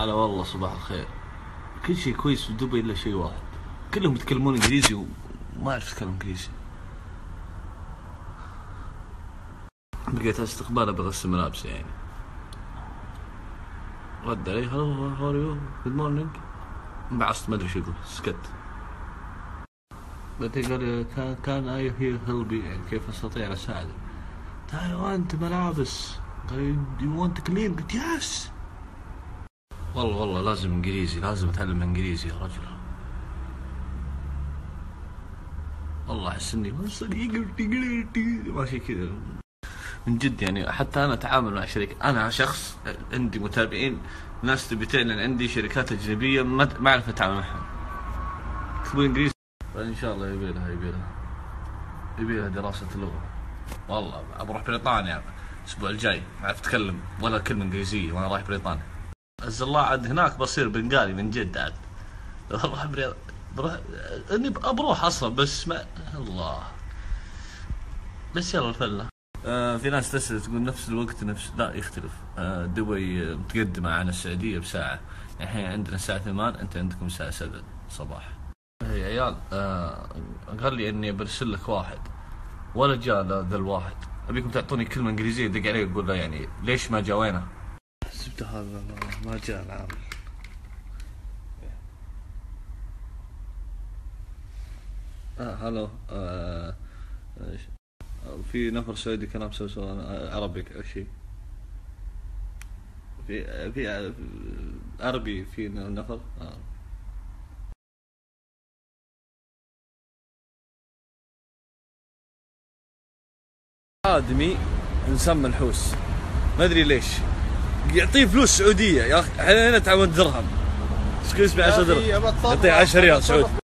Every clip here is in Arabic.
هلا والله، صباح الخير. كل شيء كويس في دبي الا شيء واحد، كلهم يتكلمون انجليزي وما اعرف اتكلم انجليزي. بقيت استقبال بغسل ملابسي يعني. رد علي هلو هاو ار يو جود مورنينج. انبعصت ما ادري شو يقول، سكت. بعدين قال لي كان اي هيلب يعني كيف استطيع ان اساعدك؟ تعال انت ملابس. قال لي يو ونت كلين؟ قلت يس. والله لازم انجليزي، لازم اتعلم انجليزي يا رجل. والله احس اني ماشي كذا من جد يعني. حتى انا اتعامل مع شركة، انا شخص عندي متابعين، ناس تبي تعلن عندي شركات اجنبيه ما اعرف اتعامل معهم. يكتبون انجليزي ان شاء الله يبي لها دراسه اللغه. والله بروح بريطانيا الاسبوع الجاي، ما اعرف اتكلم ولا كلمه انجليزيه وانا رايح بريطانيا. عز الله عاد هناك بصير بنغالي من جد عاد. بروح اني بروح اصلا بس ما الله. بس يلا الفله. في ناس تسأل تقول نفس الوقت لا يختلف. دبي متقدمة عن السعودية بساعة. الحين عندنا الساعة 8، انت عندكم الساعة 7 صباح. يا عيال قال لي اني برسل لك واحد ولا جاء ذا الواحد. ابيكم تعطوني كلمة انجليزية دق عليه اقول له يعني ليش ما جا وينه؟ حسبت هذا ما جاء العامل. هلو في نفر سعودي كان مسوي عربي او شيء. في عربي في نفر. آدمي انسان منحوس ما ادري ليش يعطيه فلوس سعوديه يا اخي. احنا هنا تعود درهم، سكويس ب 10 درهم يعطيه 10 ريال سعودي.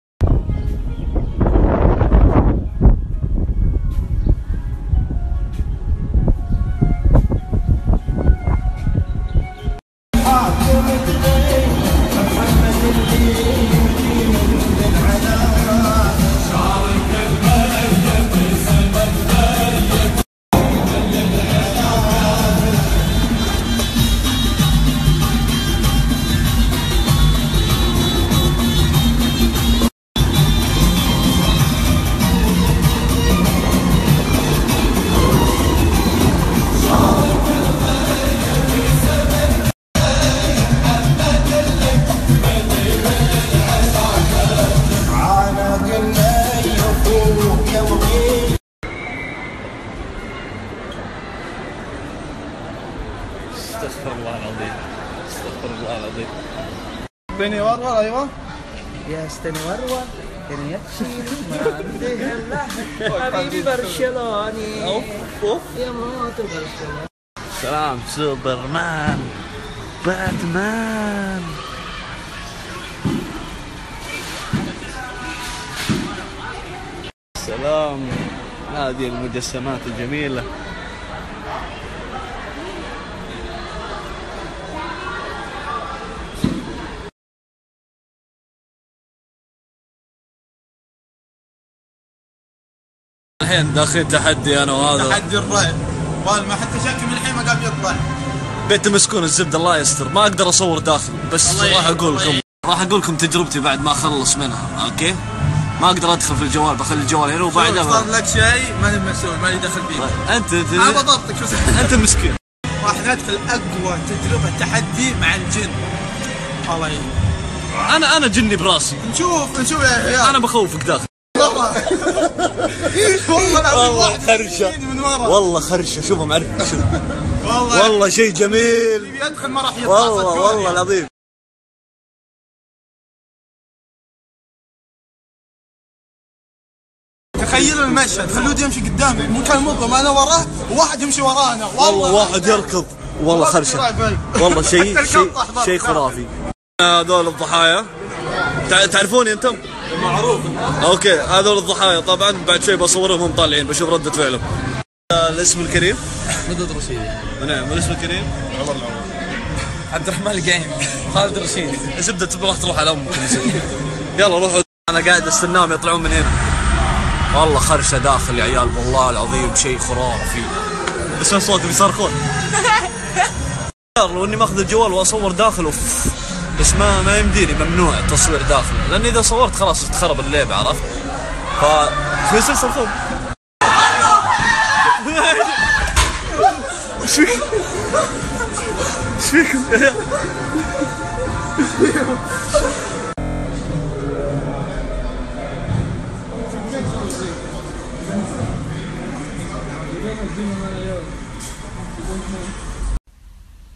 استغفر الله العظيم، استغفر الله العظيم. بيني ورور. ايوه يا استني ورور كان يكشيل ما عندي هلا حبيبي برشلوني. اوف يا موت برشلوني. سلام سوبرمان باتمان. سلام هذه المجسمات الجميلة. الحين داخلين تحدي انا وهذا، تحدي الرعب. ما حتى شك من الحين ما قام يطلع. بيت مسكون الزبده الله يستر، ما اقدر اصور داخل بس راح اقول لكم تجربتي بعد ما اخلص منها. اوكي ما اقدر ادخل في الجوال، بخلي الجوال هنا وبعدها صار لك شيء ماني مسؤول، ماني دخل فيك. انت ما بضبطك انت المسكين. راح ندخل اقوى تجربه تحدي مع الجن. الله يعين. انا جني براسي. نشوف يا عيال. انا بخوفك داخل. والله خرشه والله خرشه. شوفهم عرف والله شيء جميل. يدخل ما راح يطلع والله العظيم. تخيلوا المشهد، خلوه يمشي قدامي مكان مظلم، انا وراه وواحد يمشي ورانا. والله واحد يركض. والله خرشه والله شيء خرافي. هذول الضحايا تعرفوني انتم؟ معروف. اوكي هذول الضحايا طبعا بعد شوي بصورهم هم طالعين بشوف ردة فعلهم. الاسم الكريم مدد رشيدي. نعم والاسم الكريم عمر العوض. عبد الرحمن القايم. خالد رشيدي. زبدة تروح على امك. يلا روحوا. انا قاعد استناهم يطلعون من هنا. والله خرشه داخل يا عيال والله العظيم شيء خرافي. اسمع صوتهم يصرخون. لو اني ماخذ الجوال واصور داخل. اوف بس ما يمديني، ممنوع التصوير داخل، لان اذا صورت خلاص تخرب اللعبه، عرفت؟ في سلسله خذ. ايش فيك؟ ايش فيكم؟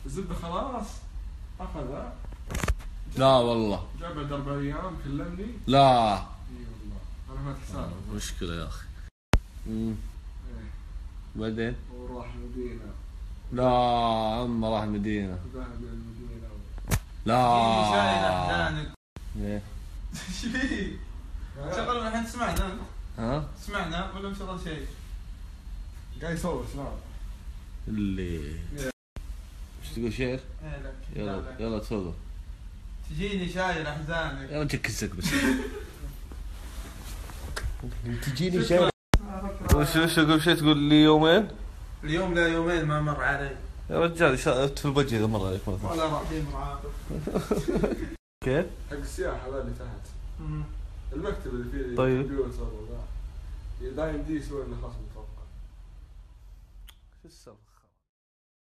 الزبده خلاص اخذها. لا والله جاب بعد 4 ايام كلمني. لا اي والله انا ما حساب. مشكله يا اخي. بعدين وراح المدينه. لا عمه راح المدينه. ذهب للمدينه. لا ايش فيه؟ شغل الحين سمعنا. ها؟ سمعنا ولا مشغل شيء؟ قاعد يصور سناب. اللي ايش تقول شير؟ ايه لك. يلا يلا تفضل. تجيني شايل احزانك. يلا جكسك بس. تجيني شيء. وش تقول شيء؟ تقول لي يومين؟ اليوم لا يومين ما مر علي. يا رجال في الوجه اذا مر عليك مرة. ولا رحيم معاقب. كيف؟ حق السياحه هذا اللي تحت. المكتب اللي فيه طيب. الكمبيوتر وذا دايم دي يسوي لنا خصم متوقع. شو السالفة؟